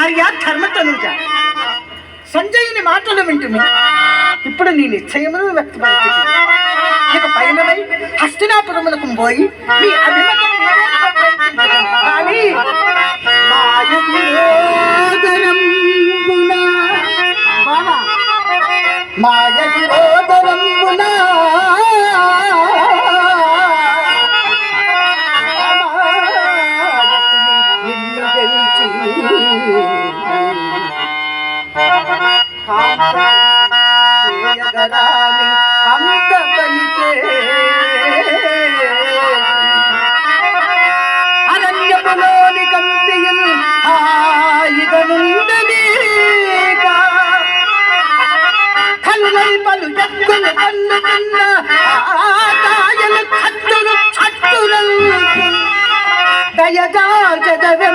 భార్య ధర్మతనుజ. సంజయుని మాటలు వింటుని ఇప్పుడు నీ నిశ్చయమును వ్యక్తపరిచింది. ఇక పైనమై హస్తినాపురములకు పోయి నీ అభిమతం కానీ మాయగిరోదరంబునా నిన్ను గెలిచి చేయగరాని అంత పలికే అరణ్యములోని కంపియన్ హాయిగనుండనీక కలులై పలు ఎత్తులు పన్నుకున్న కాయలు చట్టులు చట్టులు దయగా జగవె